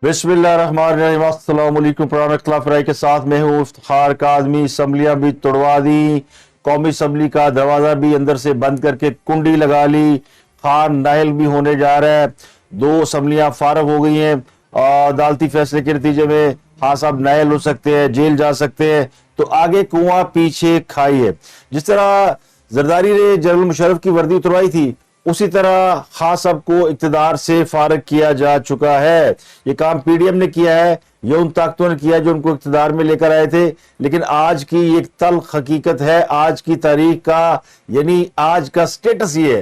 बिस्मिल्लाहिर्रहमानिर्रहीम। अस्सलाम वालेकुम। पुराना इख्तिलाफ राय के साथ मैं हूँ इफ्तिखार काज़मी। असम्बलियाँ भी तोड़वा दी, कौमी असम्बली का दरवाज़ा भी अंदर से बंद करके कुंडी लगा ली। खान नायल भी होने जा रहा है। दो असम्बलियाँ फारग हो गई हैं। अदालती फैसले के नतीजे में खान साहब नायल हो सकते हैं, जेल जा सकते हैं। तो आगे कुआं पीछे खाई है। जिस तरह जरदारी ने जनरल मुशर्रफ की वर्दी उतरवाई थी, उसी तरह खान साहब को इक्तदार से फारग किया जा चुका है। ये काम पीडीएम ने किया है, ये उन ताकतों ने किया जो उनको इक्तदार में लेकर आए थे। लेकिन आज की एक तल्ख हकीकत है, आज की तारीख का यानी आज का स्टेटस ये है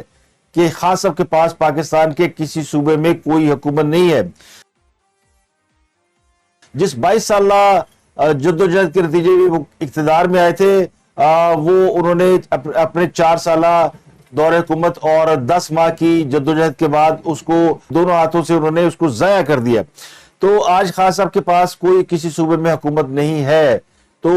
कि खान साहब के पास पाकिस्तान के किसी सूबे में कोई हुकूमत नहीं है। जिस 22 साल जद्दोजहद के नतीजे में वो इक्तदार में आए थे, वो उन्होंने अपने 4 साल दौरे हुकूमत और 10 माह की जद्दोजहद के बाद उसको दोनों हाथों से उन्होंने उसको ज़ाया कर दिया। तो आज खान साहब के पास कोई किसी सूबे में हुकूमत नहीं है। तो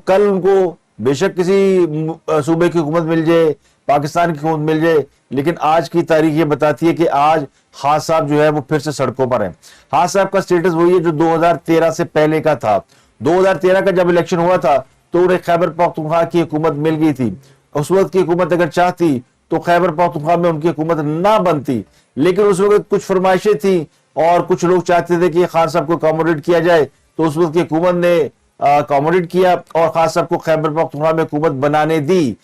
कल उनको बेशक किसी सूबे की हुकूमत मिल जाए, पाकिस्तान की हुकूमत मिल जाए, लेकिन आज की तारीख ये बताती है कि आज खान साहब जो है वो फिर से सड़कों पर हैं। खान साहब का स्टेटस वही है जो 2013 से पहले का था। 2013 का जब इलेक्शन हुआ था तो उन्हें खैबर पख्तूनख्वा की हुकूमत मिल गई थी। उस वक्त की हुकूमत अगर चाहती तो खैबर पख्तूनख्वा में उनकी हुकूमत ना बनती, लेकिन उस वक्त कुछ फरमाइशें थी और कुछ लोग चाहते थे कि खान साहब को अकोमोडेट किया जाए। तो उस वक्त की हुकूमत ने अकोमोडेट किया और खान साहब को खैबर पख्तूनख्वा में हुकूमत बनाने दी।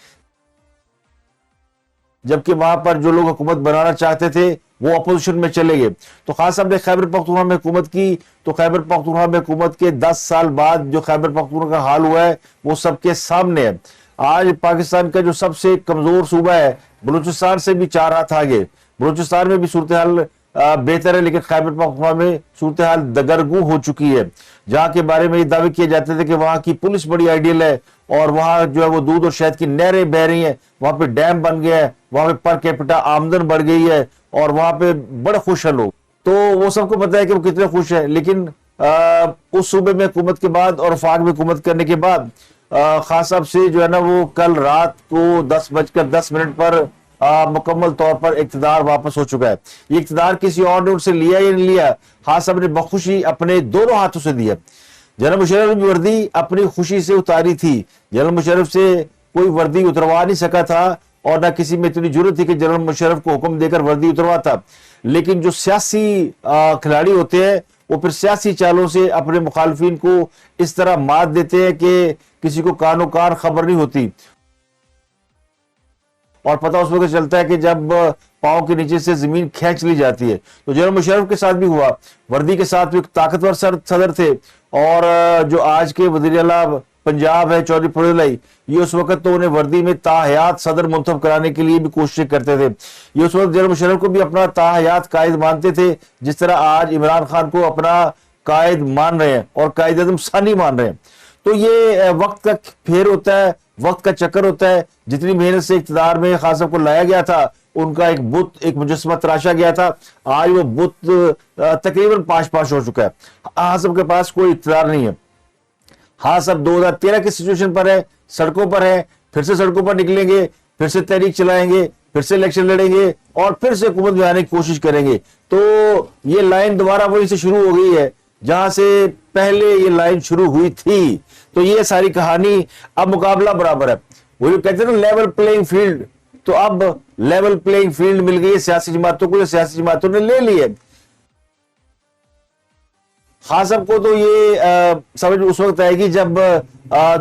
जबकि वहां पर जो लोग हुकूमत बनाना चाहते थे वो अपोजिशन में चले गए। तो खान साहब ने खैबर पख्तूनख्वा में हुकूमत की। तो खैबर पख्तूनख्वा में हुकूमत के 10 साल बाद जो खैबर पख्तूनख्वा का हाल हुआ है वो सबके सामने है। आज पाकिस्तान का जो सबसे कमजोर सूबा है बलूचिस्तान से भी 4 हाथ आगे। बलूचिस्तान में भी सूरत हाल बेहतर है, लेकिन खैबर पख्तूनख्वा में सूरत हाल दगरगू हो चुकी है। जहां के बारे में ये दावे किए जाते थे कि वहां की पुलिस बड़ी आइडियल है और वहां जो है वो दूध और शहद की नहरें बह रही हैं, वहां पे डैम बन गया है, वहां पे पर कैपिटा आमदन बढ़ गई है और वहां पे बड़े खुश है लोग। तो वो सबको पता है कि वो कितने खुश है। लेकिन उस सूबे में हुकूमत के बाद और वफाक में हुकूमत करने के बाद खान साहब से जो है ना वो कल रात को 10:10 पर मुकम्मल तौर पर इक्तदार वापस हो चुका है। ये इक्तदार किसी और ने उनसे लिया या नहीं लिया, खान साहब ने बखुशी अपने दोनों हाथों से दिया। जनरल मुशर्रफ की वर्दी अपनी खुशी से उतारी थी। जनरल मुशर्रफ से कोई वर्दी उतरवा नहीं सका था और ना किसी में इतनी जरूरत थी कि जनरल मुशर्रफ को हुक्म देकर वर्दी उतरवाता। लेकिन जो सियासी खिलाड़ी होते हैं वो फिर सियासी चालों से अपने मुखालफिन को इस तरह मात देते हैं कि किसी को कानो कान खबर नहीं होती। और पता उस वक्त चलता है कि जब पांव के नीचे से जमीन खींच ली जाती है। तो जनरल मुशर्रफ के साथ भी हुआ। वर्दी के साथ भी ताकतवर सदर थे और जो आज के वज़ीर आला पंजाब है चौधरी फरूख अली, ये उस वक्त तो उन्हें वर्दी में ताहयात सदर मुंतखब कराने के लिए भी कोशिश करते थे। ये उस वक्त जनरल मुशर्रफ को भी अपना ताहयात कायद मानते थे, जिस तरह आज इमरान खान को अपना कायद मान रहे हैं और कायद आज़म सानी मान रहे हैं। तो ये वक्त का फेर होता है, वक्त का चक्कर होता है। जितनी मेहनत से इक़्तिदार में खान साहब को लाया गया था, उनका एक बुत, एक मुजस्समा तराशा गया था, आज वो बुत तकरीबन पाश हो चुका है। खान साहब के पास कोई इक़्तिदार नहीं है। खान साहब 2013 की सिचुएशन पर है, सड़कों पर है, फिर से सड़कों पर निकलेंगे, फिर से तहरीक चलाएंगे, फिर से इलेक्शन लड़ेंगे और फिर से हुकूमत में आने की कोशिश करेंगे। तो ये लाइन दोबारा वहीं से शुरू हो गई है जहां से पहले ये लाइन शुरू हुई थी। तो ये सारी कहानी, अब मुकाबला बराबर है। वो जो कहते हैं ना लेवल प्लेइंग फील्ड, तो अब लेवल प्लेइंग फील्ड मिल गई है सियासी जमातों को, सियासी जमातों ने ले ली है। खान साहब को तो ये समझ उस वक्त आएगी जब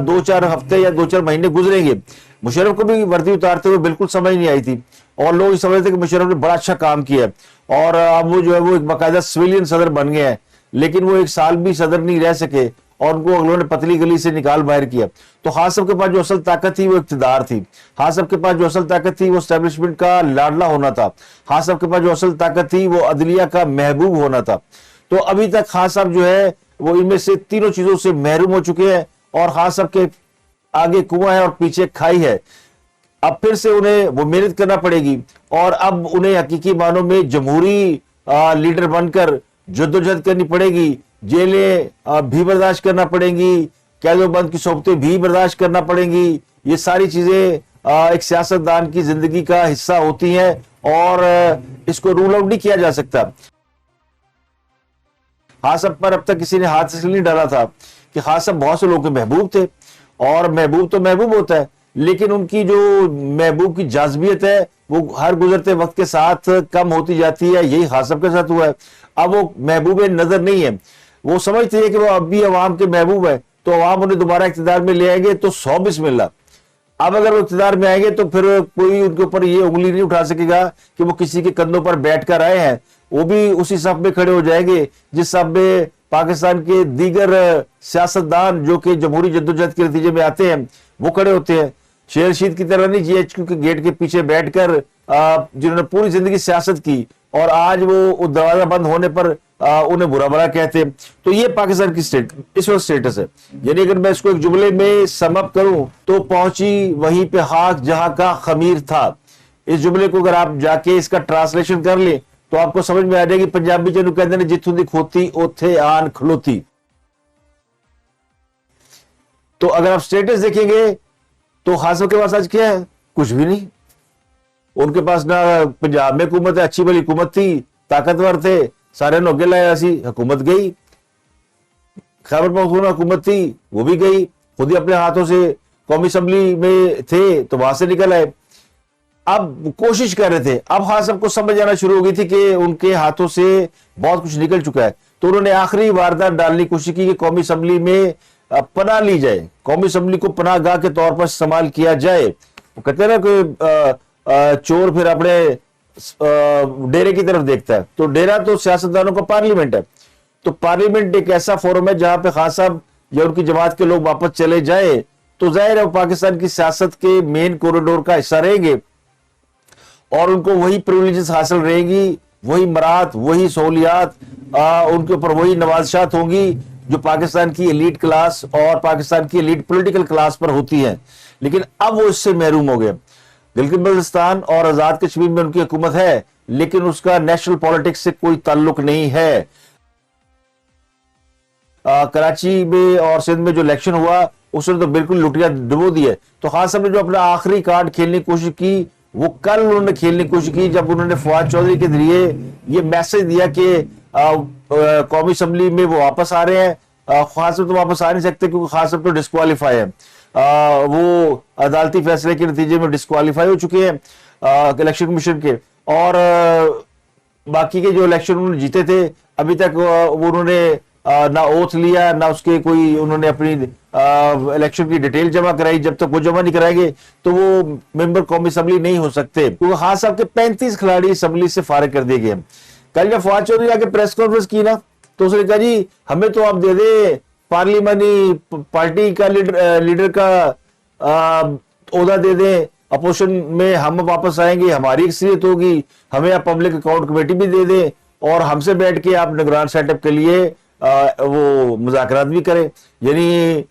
2-4 हफ्ते या 2-4 महीने गुजरेंगे। मुशर्रफ को भी वर्दी उतारते हुए बिल्कुल समझ नहीं आई थी और लोग समझते थे कि मुशर्रफ ने बड़ा अच्छा काम किया और अब वो जो है वो एक बाकायदा सिविलियन सदर बन गए हैं। लेकिन वो 1 साल भी सदर नहीं रह सके और उनको अगलों ने पतली गली से निकाल बाहर किया। तो खान साहब के पास जो असल ताकत थी वो इक़्तिदार थी। खान साहब के पास जो असल ताकत थी वो एस्टेब्लिशमेंट का लाडला होना था। खान साहब के पास जो असल ताकत थी वो अदलिया का महबूब होना था। तो अभी तक खान साहब जो है वो इनमें से तीनों चीजों से महरूम हो चुके हैं और खान साहब के आगे कुआं है और पीछे खाई है। अब फिर से उन्हें वो मेहनत करना पड़ेगी और अब उन्हें हकीकी मानों में जमहूरी लीडर बनकर जद्दोजहद करनी पड़ेगी। जेलें भी बर्दाश्त करना पड़ेंगी, कैदोबंद की सोबतें भी बर्दाश्त करना पड़ेंगी। ये सारी चीजें एक सियासतदान की जिंदगी का हिस्सा होती हैं और इसको रूल आउट नहीं किया जा सकता। खान साहब पर अब तक किसी ने हाथ इसलिए नहीं डाला था कि खान साहब बहुत से लोगों के महबूब थे, और महबूब तो महबूब होता है, लेकिन उनकी जो महबूब की जाज़बियत है वो हर गुजरते वक्त के साथ कम होती जाती है। यही खान साहब के साथ हुआ है। अब वो महबूब नजर नहीं है, वो समझते हैं कि वो अब भी अवाम के महबूब है, तो अवाम उन्हें दोबारा इख्तिदार में ले आएंगे तो 100 बिस्मिल्लाह। अब अगर वो इख्तिदार में आएंगे तो फिर कोई उनके ऊपर ये उंगली नहीं उठा सकेगा कि वो किसी के कंधों पर बैठकर आए हैं। वो भी उसी सफ में खड़े हो जाएंगे जिस सफ में पाकिस्तान के दीगर सियासतदान जो कि जमहूरी जद्दोजहद के नतीजे में आते हैं वो खड़े होते हैं। शेर रशीद की तरह नहीं GHQ के गेट के पीछे बैठकर जिन्होंने पूरी जिंदगी सियासत की और आज वो दरवाजा बंद होने पर उन्हें बुरा भला कहते हैं। तो ये पाकिस्तान की इस वक्त स्टेटस है। यानी अगर मैं इसको एक जुमले में समअप करूं तो पहुंची वहीं पे खाक जहां का खमीर था। इस जुमले को अगर आप जाके इसका ट्रांसलेशन कर ले तो आपको समझ में आ जाएगी पंजाबी चनु कहते हैं जिथों दी खोती ओथे आन खलोती। तो अगर आप स्टेटस देखेंगे तो खास के पास आज क्या है? कुछ भी नहीं। उनके पास ना पंजाब में हुकूमत है, अच्छी भली हुकूमत थी, ताकतवर थे, सारे नोगे लाया सी, हुकूमत गई। खैबर पख्तूनख्वा हुकूमत थी, वो भी गई। खुद ही अपने हाथों से कौमी असम्बली में थे तो वहां से निकल आए। अब कोशिश कर रहे थे, अब हाँ सबको समझ आना शुरू हो गई थी कि उनके हाथों से बहुत कुछ निकल चुका है, तो उन्होंने आखिरी वारदात डालने की कोशिश की कि कौमी असम्बली में पनाह ली जाए, कौमी असम्बली को पनाहगाह के तौर पर इस्तेमाल किया जाए। वो कहते हैं ना कि चोर फिर अपने डेरे की तरफ देखता है, तो डेरा तो सियासतदानों का पार्लियामेंट है। तो पार्लियामेंट एक ऐसा फोरम है जहां पे खान साहब या उनकी जमात के लोग वापस चले जाए तो जाहिर है वो पाकिस्तान की सियासत के मेन कॉरिडोर का हिस्सा रहेंगे और उनको वही प्रिविलेजेस हासिल रहेंगी, वही मराहत, वही सहूलियात, उनके ऊपर वही नवाजशात होंगी जो पाकिस्तान की एलीट क्लास और पाकिस्तान की एलीट पॉलिटिकल क्लास पर होती है। लेकिन अब वो इससे महरूम हो गए। गिलगित बल्तिस्तान और आजाद कश्मीर में उनकी हुकूमत है, लेकिन उसका नेशनल पॉलिटिक्स से कोई ताल्लुक नहीं है। कराची में और सिंध में जो इलेक्शन हुआ उसने तो बिल्कुल लुटिया डुबो दी है। तो खान साहब ने जो अपना आखिरी कार्ड खेलने की कोशिश की वो कल उन्होंने खेलने की कोशिश की जब उन्होंने फवाद चौधरी के जरिए ये मैसेज दिया कि कौमी असम्बली में वो वापस आ रहे हैं। खान साहब तो वापस आ नहीं सकते क्योंकि खान साहब तो डिस्क्वालीफाई है, वो अदालती फैसले के नतीजे में डिस्क्वालीफाई हो चुके हैं इलेक्शन कमीशन के। और बाकी के जो इलेक्शन उन्होंने जीते थे अभी तक वो उन्होंने ना ओथ लिया ना उसके कोई उन्होंने अपनी इलेक्शन की डिटेल जमा कराई। जब तक वो जमा नहीं कराएंगे तो वो मेंबर कौमी असम्बली नहीं हो सकते, क्योंकि खान साहब के 35 खिलाड़ी असम्बली से फारिग कर दिए गए। कल जब फवाद चौधरी आके प्रेस कॉन्फ्रेंस की ना तो उसने कहा जी हमें तो आप दे दे पार्लियामानी पार्टी का लीडर का ओहदा दे दें, अपोजिशन में हम वापस आएंगे, हमारी अक्सरियत होगी, हमें आप पब्लिक अकाउंट कमेटी भी दे दें और हमसे बैठ के आप निगरान सेटअप के लिए वो मुज़ाकरात भी करें। यानी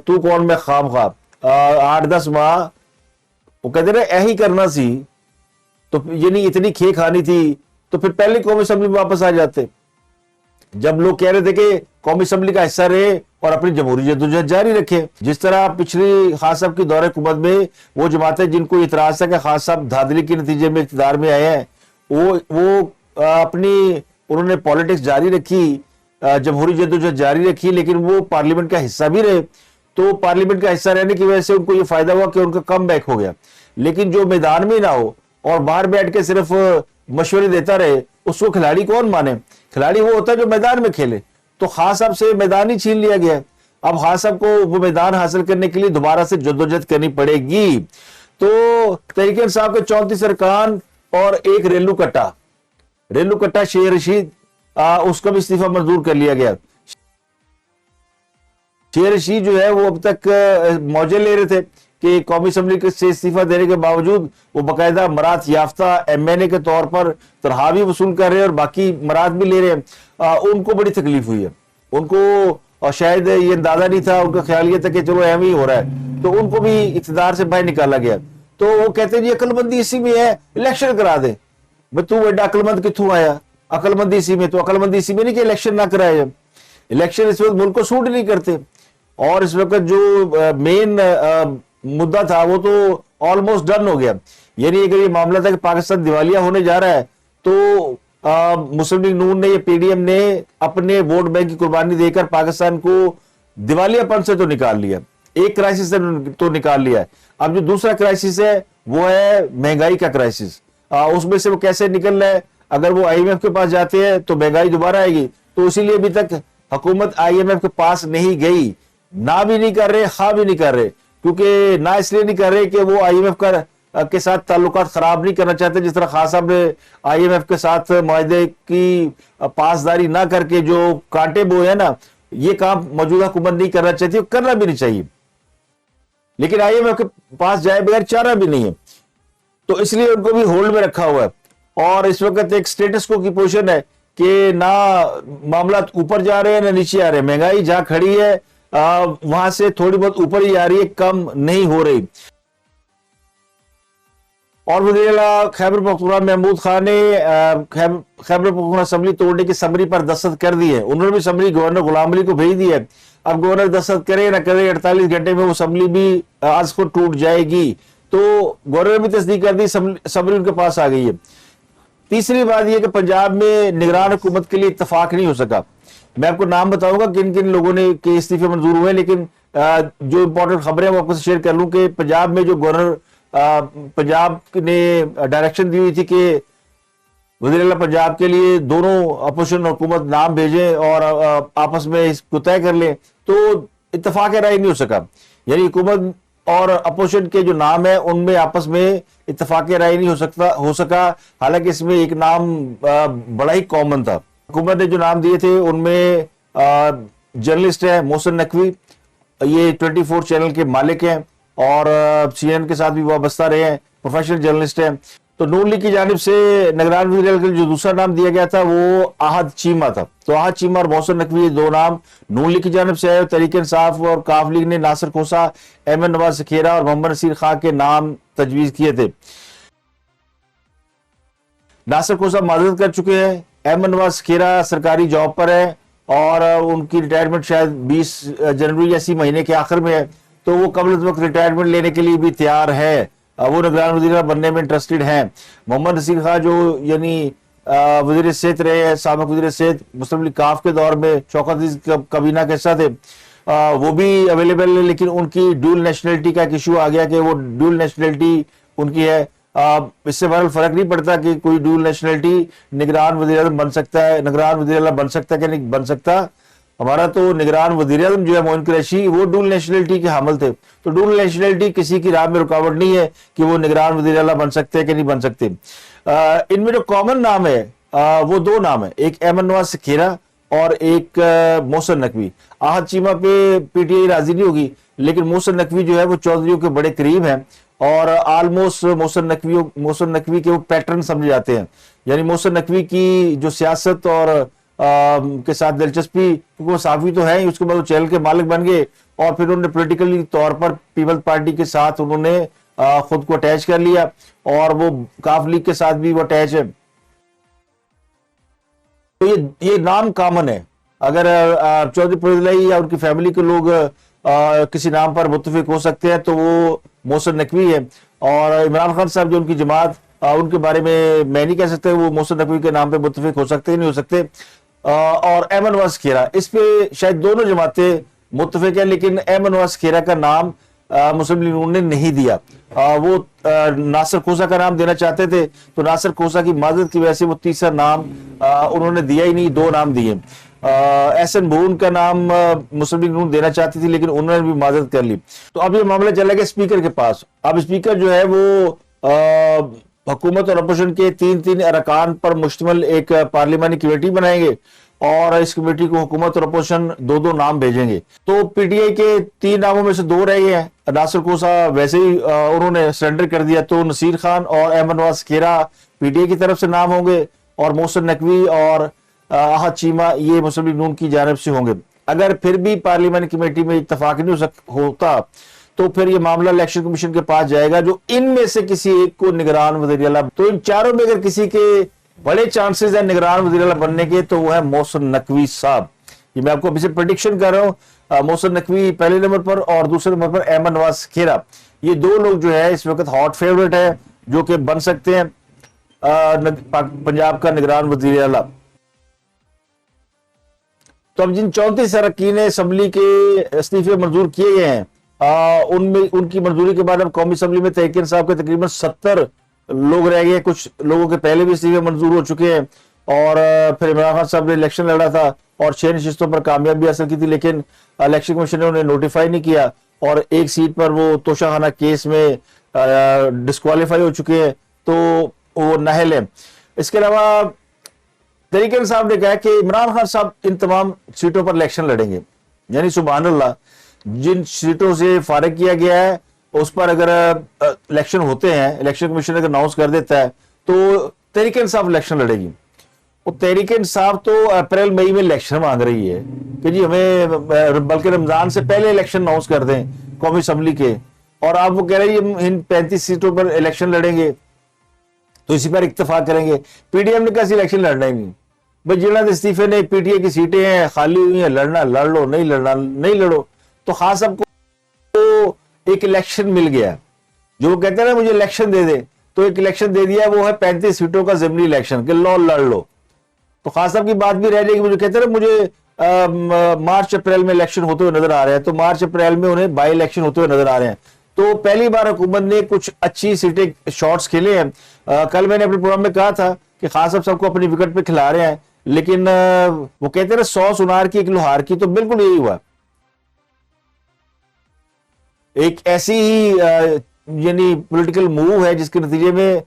तू कौन मैं खाम खा 8-10 माह वो कहते रहे यही करना सी, तो यानी इतनी खे खानी थी तो फिर पहले कौमी असम्बली में वापस आ जाते। जब लोग कह रहे थे कि कौमी असम्बली का हिस्सा रहे और अपनी जमहूरी जद्दोजहद जारी रखे, जिस तरह पिछली खान साहब की दौरे हुकूमत में वो जमातें जिनको इतराज था कि खान साहब धांधली के नतीजे में इक़्तिदार में आए हैं वो अपनी उन्होंने पॉलिटिक्स जारी रखी, जमहूरी जद्दोजहद जारी रखी, लेकिन वो पार्लियामेंट का हिस्सा भी रहे। तो पार्लियामेंट का हिस्सा रहने की वजह से उनको ये फायदा हुआ कि उनका कम बैक हो गया। लेकिन जो मैदान में ना हो और बाहर बैठ के सिर्फ मशवरे देता रहे उसको खिलाड़ी कौन माने? खिलाड़ी वो होता है जो मैदान में खेले। तो खान साहब से मैदान ही छीन लिया गया। अब खान साहब को वो मैदान हासिल करने के लिए दोबारा से जद्दोजहद करनी पड़ेगी। तो तहरीक साहब के 34 अरकान और एक रेलू कट्टा शेर रशीद उसका भी इस्तीफा मंजूर कर लिया गया। शेर रशीद जो है वो अब तक मौजे ले रहे थे कि कौमी असम्बली से इस्तीफा देने के बावजूद वो बाकायदा मराहत याफ्ता MNA के तौर पर तनख्वाह भी वसूल कर रहे हैं और बाकी मराहत भी ले रहे हैं। उनको बड़ी तकलीफ हुई है, उनको शायद ये अंदाजा नहीं था, उनका ख्याल ये था कि चलो एम ही हो रहा है, तो उनको भी इक़्तिदार से बाहर निकाला गया। तो वो कहते हैं जी अक्लमंदी इसी में है, इलेक्शन करा दे। भाई तू बेटा अक्लमंद कितों आया? अक्लमंदी इसी में, तो अक्लमंदी इसी में नहीं कि इलेक्शन ना कराया जाए। इलेक्शन इस वक्त मुल्क को सूट नहीं करते और इस वक्त जो मेन मुद्दा था वो तो ऑलमोस्ट डन हो गया। यानी अगर ये मामला था कि पाकिस्तान दिवालिया होने जा रहा है तो मुस्लिम लीग नून ने, ये पीडीएम ने अपने वोट बैंक की कुर्बानी देकर पाकिस्तान को दिवालियापन से तो निकाल लिया, एक क्राइसिस से तो निकाल लिया है। अब जो दूसरा क्राइसिस है वो है महंगाई का क्राइसिस। उसमें से वो कैसे निकल रहा है? अगर वो आईएमएफ के पास जाते हैं तो महंगाई दोबारा आएगी। तो इसीलिए अभी तक हुकूमत आईएमएफ के पास नहीं गई, ना भी नहीं कर रहे, हाँ भी नहीं कर रहे, क्योंकि ना इसलिए नहीं कर रहे कि वो आईएमएफ के साथ ताल्लुकात खराब नहीं करना चाहते। जिस तरह खान साहब ने आईएमएफ के साथ मुआहदे की पासदारी ना करके जो कांटे बोए है ना, ये काम मौजूदा हुकूमत नहीं करना चाहती, करना भी नहीं चाहिए, लेकिन आईएमएफ के पास जाए बगैर चारा भी नहीं है, तो इसलिए उनको भी होल्ड में रखा हुआ है। और इस वक्त एक स्टेटस को की पोजीशन है कि ना मामला ऊपर जा रहे हैं ना नीचे आ रहे हैं। महंगाई जहां खड़ी है वहां से थोड़ी बहुत ऊपर ही आ रही है, कम नहीं हो रही। और वज़ीर-ए-आला खैबर पख्तूनख्वा महमूद खान ने खैबर पख्तूनख्वा असेंबली तोड़ने की समरी पर दस्तखत कर दी है। उन्होंने भी समरी गवर्नर गुलाम अली को भेज दी है। अब गवर्नर दस्तखत करे ना करे, 48 घंटे में वो असेंबली भी आज को टूट जाएगी। तो गवर्नर ने भी तस्दीक कर दी, समरी उनके पास आ गई है। तीसरी बात यह कि पंजाब में निगरान हुकूमत के लिए इत्तफाक नहीं हो सका। मैं आपको नाम बताऊंगा किन किन लोगों ने के इस्तीफे मंजूर हुए, लेकिन जो इंपॉर्टेंट खबरें वो आपको शेयर कर लूं कि पंजाब में जो गवर्नर पंजाब ने डायरेक्शन दी हुई थी कि वज़ीर-ए-आला पंजाब के लिए दोनों अपोजिशन हुकूमत नाम भेजें और आपस में इसको तय कर लें, तो इत्तफाक राय नहीं हो सका। यानी हुकूमत और अपोजिशन के जो नाम है उनमें आपस में इत्तफाक राय नहीं हो सका। हालांकि इसमें एक नाम बड़ा ही कॉमन था। हुकूमत ने जो नाम दिए थे उनमें जर्नलिस्ट है मोहसिन नकवी, ये 24 चैनल के मालिक हैं और सीएन के साथ भी वाबस्ता रहे हैं, प्रोफेशनल जर्नलिस्ट हैं। तो नून लीग की जानिब से निगरान वज़ीर के जो दूसरा नाम दिया गया था वो आहद चीमा था। तो आहद चीमा और मोहसिन नकवी, दो नाम नून लीग की जानिब से आए। तहरीक इंसाफ और काफ लीग ने नासिर खोसा, अहमद नवाज सखेरा और मोहम्मद नसीर खां के नाम तजवीज किए थे। नासिर खोसा माजरत कर चुके हैं, अहमद नवाज सखेरा सरकारी जॉब पर है और उनकी रिटायरमेंट शायद 20 जनवरी इसी महीने के आखिर में है, तो वो कबल वक्त रिटायरमेंट लेने के लिए भी तैयार है। वो निगरान वज़ीर बनने में इंटरेस्टेड हैं। मोहम्मद नसीर खां जो यानी वज़ीर सेहत रहे हैं, साबिक वज़ीर सेहत मुस्लिम लीग काफ के दौर में शौकत अजीज कबीना के हिस्सा थे, वो भी अवेलेबल है, लेकिन उनकी ड्यूल नेशनलिटी का एक इशू आ गया कि वो ड्यूल नेशनलिटी उनकी है। इससे बहरहाल फर्क नहीं पड़ता कि कोई ड्यूल नेशनलिटी निगरान वज़ीर-ए-आज़म बन सकता है, निगरान वज़ीर-ए-आला बन सकता है कि नहीं बन सकता। हमारा तो निगरान वज़ीर-ए-आज़म जो है मोइन कुरैशी, वो डुअल नेशनलिटी के हामिल थे। तो डुअल नेशनलिटी किसी की राह में रुकावट नहीं है कि वो निगरान वज़ीर-ए-आला बन सकते हैं कि नहीं बन सकते। इनमें जो कॉमन नाम है वो दो नाम है, एक अहमद नवाज सखेरा और एक मोहसिन नकवी। आहद चीमा पे पीटीआई राजी नहीं होगी, लेकिन मोहसिन नकवी जो है वो चौधरियों के बड़े करीब हैं और ऑलमोस्ट मोहसिन नकवी के वो पैटर्न समझे जाते हैं। यानी मोहसिन नकवी की जो सियासत और के साथ दिलचस्पी, वो साफी तो है, उसके बाद वो चैनल के मालिक बन गए और फिर उन्होंने पॉलिटिकली तौर पर पीपल्स पार्टी के साथ उन्होंने खुद को अटैच कर लिया और वो काफ लीग के साथ भी वो अटैच है। तो ये नाम कॉमन है। अगर चौधरी फरीदुल्लाह या उनकी फैमिली के लोग किसी नाम पर मुत्तफिक हो सकते हैं तो वो मोहसिन नकवी है। और इमरान खान साहब जो उनकी जमात, उनके बारे में मैं नहीं कह सकते वो मोहसिन नकवी के नाम पे मुत्तफिक हो सकते नहीं हो सकते। और अहमद नवाज सखेरा, इस पे शायद दोनों जमातें मुत्तफिक है, लेकिन अहमद नवाज सखेरा का नाम मुस्लिम लीग ने नहीं दिया। वो नासिर खोसा का नाम देना चाहते थे, तो नासिर खोसा की माजरत की वजह से वो तीसरा नाम उन्होंने दिया ही नहीं, दो नाम दिए। एहसन भून का नाम मुस्लिम लीग देना चाहती थी, लेकिन उन्होंने भी माजरत कर ली। तो अब ये मामला चला गया स्पीकर के पास। अब स्पीकर जो है वो हुकूमत और अपोजिशन के तीन अरकान पर मुश्तमिल एक पार्लियामानी कमेटी बनाएंगे और इस कमेटी को हुकूमत और अपोजिशन दो नाम भेजेंगे। तो पीटीआई के 3 नामों में से 2 रह गए हैं। नासिर खोसा वैसे ही उन्होंने सरेंडर कर दिया, तो नसीर खान और अहमद नवाज सखेरा पीटीआई की तरफ से नाम होंगे और मोहसिन नकवी और आहद चीमा ये मुस्लिम लीग नून की जानिब से होंगे। अगर फिर भी पार्लियामानी कमेटी में इत्तफाक नहीं होता तो फिर ये मामला इलेक्शन कमीशन के पास जाएगा, जो इनमें से किसी एक को निगरान वज़ीर-ए-आला। तो इन चारों में अगर किसी के बड़े चांसेस है निगरान वज़ीर-ए-आला बनने के, तो वो है मोहसिन नकवी साहब। ये मैं आपको अभी से प्रेडिक्शन कर रहा हूँ। मोहसिन नकवी पहले नंबर पर और दूसरे नंबर पर अहमद नवाज सखेरा। ये 2 लोग जो है इस वक्त हॉट फेवरेट है जो कि बन सकते हैं। पंजाब का निगरान वजीर आला। तो अब जिन 34 अरकान असम्बली के इस्तीफे मंजूर किए गए हैं, उनमें उनकी मंजूरी के बाद अब कौमी असम्बली में तहरीक इंसाफ के तकरीबन 70 लोग रह गए। कुछ लोगों के पहले भी इस्तीफे मंजूर हो चुके हैं और फिर इमरान खान साहब ने इलेक्शन लड़ा था और 6 नशिस्तों पर कामयाबी हासिल की थी, लेकिन इलेक्शन कमीशन ने उन्हें नोटिफाई नहीं किया और एक सीट पर वो तोशाखाना केस में डिस्क्वालीफाई हो चुके हैं, तो वो नाहल है। इसके अलावा तहरीक इंसाफ ने कहा कि इमरान खान साहब इन तमाम सीटों पर इलेक्शन लड़ेंगे, यानी सुभान अल्लाह, जिन सीटों से फारिग किया गया है उस पर अगर इलेक्शन होते हैं, इलेक्शन कमीशन अगर अनाउंस कर देता है तो तहरीक इंसाफ इलेक्शन लड़ेगी। और तहरीक इंसाफ तो अप्रैल मई में इलेक्शन मांग रही है कि जी हमें बल्कि रमजान से पहले इलेक्शन अनाउंस कर दें कौमी असम्बली के, और आप वो कह रहे हैं इन 35 सीटों पर इलेक्शन लड़ेंगे तो इसी पर इत्तेफाक करेंगे। पीडीएम ने कैसे इलेक्शन लड़ना ही नहीं भाई, जिला इस्तीफे ने पीटीए की सीटें हैं खाली हुई हैं, लड़ना लड़ लो, नहीं लड़ना नहीं लड़ो। तो खास सबको तो एक इलेक्शन मिल गया, जो कहते हैं ना मुझे इलेक्शन दे दे, तो एक इलेक्शन दे दिया, वो है 35 सीटों का ज़िमनी इलेक्शन कि लो लड़ लो। तो खास साहब की बात भी रह जाएगी, मुझे कहते हैं ना मुझे मार्च अप्रैल में इलेक्शन होते हुए नजर आ रहे हैं, तो मार्च अप्रैल में उन्हें बाई इलेक्शन होते हुए नजर आ रहे हैं। तो पहली बार हुकूमत ने कुछ अच्छी सीटें शॉट्स खेले हैं। कल मैंने अपने प्रोग्राम में कहा था कि खास साहब सबको अपनी विकेट पे खिला रहे हैं, लेकिन वो कहते हैं ना 100 सुनार की 1 लोहार की, तो बिल्कुल यही हुआ। एक ऐसी ही यानी पॉलिटिकल मूव है जिसके नतीजे में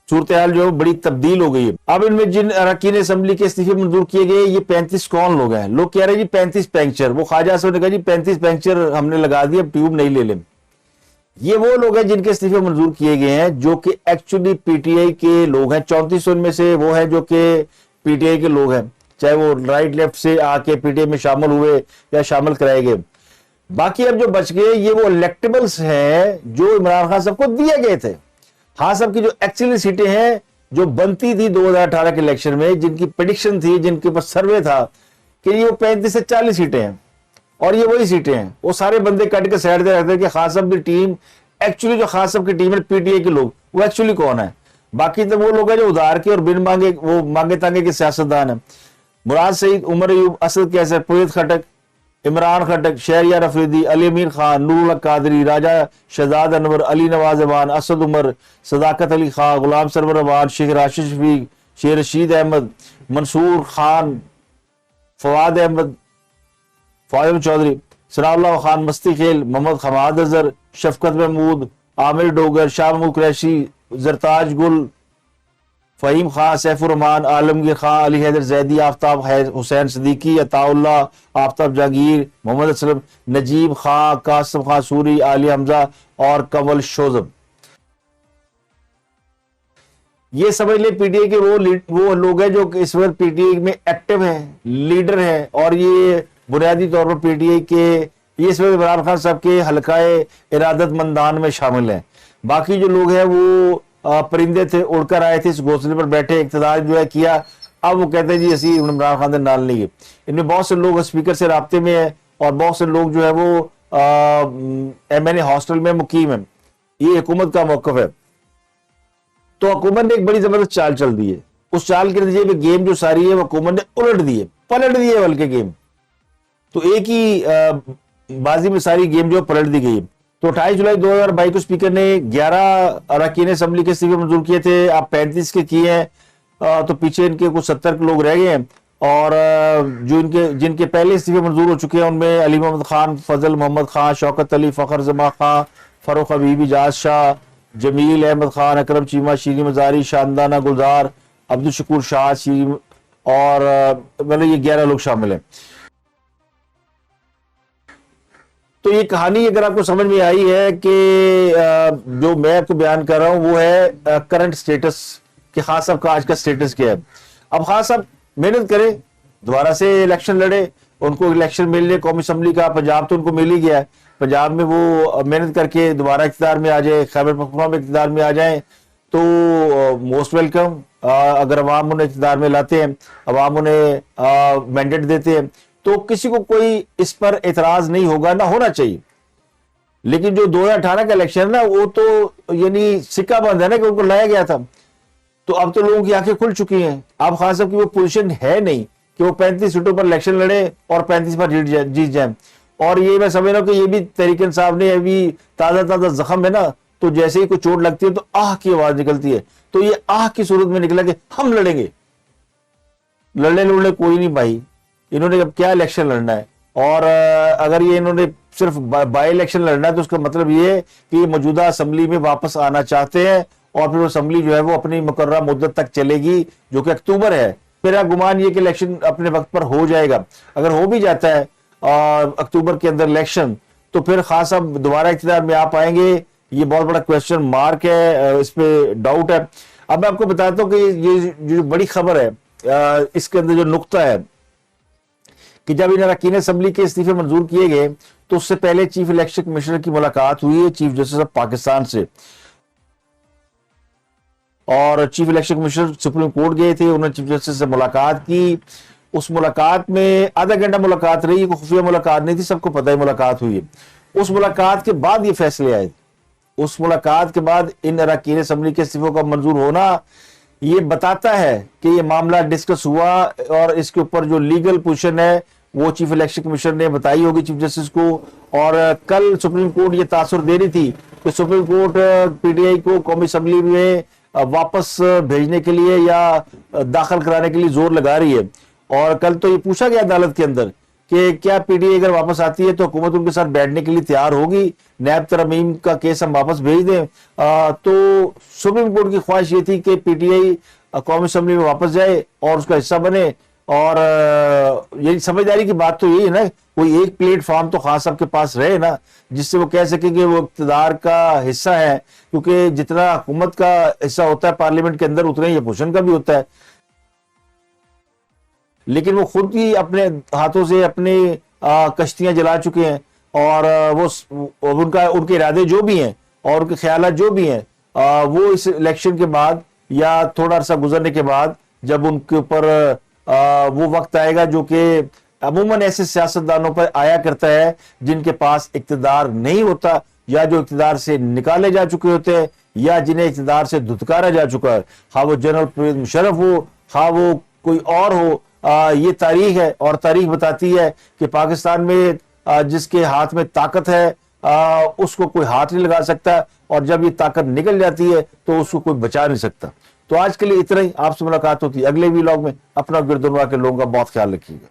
सूरत हाल जो बड़ी तब्दील हो गई है। अब इनमें जिन अरकान असम्बली के इस्तीफे मंजूर किए गए, ये 35 कौन लोग हैं? लोग कह रहे हैं जी 35 पंक्चर, वो ख्वाजा साहब ने कहा जी 35 पंक्चर हमने लगा दिए, अब ट्यूब नहीं ले लें। ये वो लोग हैं जिनके इस्तीफे मंजूर किए गए हैं जो कि एक्चुअली पीटीआई के लोग हैं। 34 उनमें से वो है जो कि पीटीआई के लोग हैं, चाहे वो राइट लेफ्ट से आके पीटीआई में शामिल हुए या शामिल कराए गए। बाकी अब जो बच गए ये वो इलेक्टेबल्स हैं जो इमरान खान साहब को दिए गए थे। खान साहब की जो एक्चुअली सीटें हैं जो बनती थी 2018 के इलेक्शन में, जिनकी प्रेडिक्शन थी, जिनके पास सर्वे था कि ये वो 35 से 40 सीटें हैं और ये वही सीटें हैं, वो सारे बंदे कट के साइड दे रहते हैं कि खान साहब की टीम एक्चुअली, जो खान साहब की टीम है पीटीआई के लोग, वो एक्चुअली कौन है? बाकी तो वो लोग हैं जो उधार के और बिन मांगे, वो मांगे तांगे के सियासतदान है। मुराद सईद, उमर अयूब, असद कैसर, पुनीत खटक, इमरान खटक, शहरियार अफरीदी, अली अमीर खान, नूरुल हक कादरी, राजा शहजाद अनवर, अली नवाज अमान, असद उमर, सदाकत अली खान, गुलाम सरवर अमान, शेख राशिद शफीक, शेख रशीद अहमद, मंसूर खान, फवाद अहमद, फाजिल चौधरी, सनाउल्लाह खान मस्ती खेल, मोहम्मद खमाद अजहर, शफकत महमूद, आमिर डोगर, शाह महमूद कुरैशी, जरताज गुल, फहीम खान, सैफुर रहमान, आलमगीर खान, अली हैदर जैदी, आफ्ताब हुसैन सदीकी, अताउल्लाह, आफ्ताब जहांगीर, मोहम्मद असलम, नजीब खान, कासिम खान सूरी, आली हमजा और कमल शोजब। ये समझ ले पीटीआई के वो लोग हैं जो इस वक्त पीटीआई में एक्टिव हैं, लीडर हैं, और ये बुनियादी तौर पर पीटीआई के ये इस वक्त इमरान खान साहब के हल्काए इरादतमंदान में शामिल हैं। बाकी जो लोग हैं वो परिंदे थे, उड़कर आए थे, इस घोंसले पर बैठे, इख्तियार जो है किया, अब वो कहते हैं जी असी इमरान खान के नाल नहीं है। इनमें बहुत से लोग स्पीकर से राब्ते में है और बहुत से लोग जो है वो MNA हॉस्टल में मुकीम है। ये हुकूमत का मौकफ है। तो हुकूमत ने एक बड़ी जबरदस्त चाल चल दी है, उस चाल के नतीजे में गेम जो सारी है वो हुकूमत ने उलट दी है, पलट दी है बल्कि गेम। तो एक ही बाजी में सारी गेम जो पलट दी गई है। तो 28 जुलाई 2022 को स्पीकर ने 11 अरकान असम्बली के इस्तीफे मंजूर किए थे, आप 35 के किए हैं, तो पीछे इनके कुछ 70 लोग रह गए हैं। और जो जिनके पहले इस्तीफे मंजूर हो चुके हैं उनमें अली मोहम्मद खान, फजल मोहम्मद खान, शौकत अली, फखर जमा खान, फरूख हबीबी, जाज शाह, जमील अहमद खान, अकरम चीमा, शीरी मजारी, शानदाना गुलजार, अब्दुल शकूर शाह, और मतलब ये 11 लोग शामिल हैं। तो ये कहानी अगर आपको समझ में आई है कि जो मैं आपको बयान कर रहा हूं वो है करंट स्टेटस कि खान साहब का आज का स्टेटस क्या है। अब खान साहब मेहनत करें, दोबारा से इलेक्शन लड़े, उनको इलेक्शन मिल जाए कौमी असम्बली का। पंजाब तो उनको मिल ही गया है, पंजाब में वो मेहनत करके दोबारा इक़्तिदार में आ जाए, खैबर पख्तूनख्वा में इक़्तिदार में आ जाए तो मोस्ट वेलकम। अगर अवाम उन्हें इक़्तिदार में लाते हैं, अवाम उन्हें मैंडेट देते हैं, तो किसी को कोई इस पर एतराज नहीं होगा, ना होना चाहिए। लेकिन जो 2018 का इलेक्शन है ना, वो तो यानी सिक्का बंद है ना कि उनको लाया गया था। तो अब तो लोगों की आंखें खुल चुकी हैं। अब खान साहब की वो पोजीशन है नहीं कि वो 35 सीटों पर इलेक्शन लड़े और 35 पर जीत जाए। और ये मैं समझ रहा हूँ कि ये भी तहरीक इंसाफ ने अभी ताजा ताजा जख्म है ना, तो जैसे ही कोई चोट लगती है तो आह की आवाज निकलती है। तो ये आह की सूरत में निकला कि हम लड़ेंगे। लड़ने लड़ने कोई नहीं भाई, इन्होंने अब क्या इलेक्शन लड़ना है। और अगर ये इन्होंने सिर्फ बाई इलेक्शन लड़ना है तो उसका मतलब ये है कि ये मौजूदा असम्बली में वापस आना चाहते हैं और फिर असम्बली जो है वो अपनी मुकर्रर मुद्दत तक चलेगी, जो कि अक्टूबर है। मेरा गुमान ये कि इलेक्शन अपने वक्त पर हो जाएगा। अगर हो भी जाता है अक्टूबर के अंदर इलेक्शन, तो फिर खास अब दोबारा इख्तियार में आ पाएंगे, ये बहुत बड़ा क्वेश्चन मार्क है, इस पे डाउट है। अब मैं आपको बताता हूँ कि ये जो बड़ी खबर है, इसके अंदर जो नुक्ता है कि जब इन अरकान असम्बली के इस्तीफे मंजूर किए गए तो उससे पहले चीफ इलेक्शन कमिश्नर की मुलाकात हुई है चीफ जस्टिस ऑफ पाकिस्तान से। और chief election commissioner supreme court गए थे, उन्होंने चीफ जस्टिस से मुलाकात की। उस मुलाकात में आधा घंटा मुलाकात रही, कोई खुफिया मुलाकात नहीं थी, सबको पता है मुलाकात हुई है। उस मुलाकात के बाद ये फैसले आए। उस मुलाकात के बाद इन अरकान असम्बली के इस्तीफों का मंजूर होना ये बताता है कि ये मामला डिस्कस हुआ और इसके ऊपर जो लीगल पोजीशन है वो चीफ इलेक्शन कमिश्नर ने बताई होगी चीफ जस्टिस को। और कल सुप्रीम कोर्ट ये तासुर दे रही थी कि सुप्रीम कोर्ट पीटीआई को कौमी असम्बली में वापस भेजने के लिए या दाखिल कराने के लिए जोर लगा रही है। और कल तो ये पूछा गया अदालत के अंदर कि क्या पीटीआई अगर वापस आती है तो हुकूमत उनके साथ बैठने के लिए तैयार होगी, नैब तरमीम का केस हम वापस भेज दें। तो सुप्रीम कोर्ट की ख्वाहिश ये थी कि पीटीआई कौमी असम्बली में वापस जाए और उसका हिस्सा बने। और यही समझदारी की बात तो यही है ना, कोई एक प्लेटफॉर्म तो खास साहब के पास रहे ना, जिससे वो कह सके कि वो इक़्तिदार का हिस्सा है, क्योंकि जितना हुकूमत का हिस्सा होता है पार्लियामेंट के अंदर उतना ही अपोजिशन का भी होता है। लेकिन वो खुद ही अपने हाथों से अपनी कश्तियां जला चुके हैं और वो उनके इरादे जो भी हैं और उनके ख्यालात जो भी हैं, वो इस इलेक्शन के बाद या थोड़ा अरसा गुजरने के बाद जब उनके ऊपर वो वक्त आएगा जो कि अमूमन ऐसे सियासतदानों पर आया करता है जिनके पास इक्तिदार नहीं होता या जो इक्तिदार से निकाले जा चुके होते हैं या जिन्हें इक्तिदार से धुतकारा जा चुका है, खा वो जनरल परवेज मुशर्रफ हो, खा वो कोई और हो। ये तारीख है और तारीख बताती है कि पाकिस्तान में जिसके हाथ में ताकत है उसको कोई हाथ नहीं लगा सकता, और जब ये ताकत निकल जाती है तो उसको कोई बचा नहीं सकता। तो आज के लिए इतना ही। आपसे मुलाकात होती है अगले व्लॉग में। अपना गिरदुनवा के लोगों का बहुत ख्याल रखिएगा।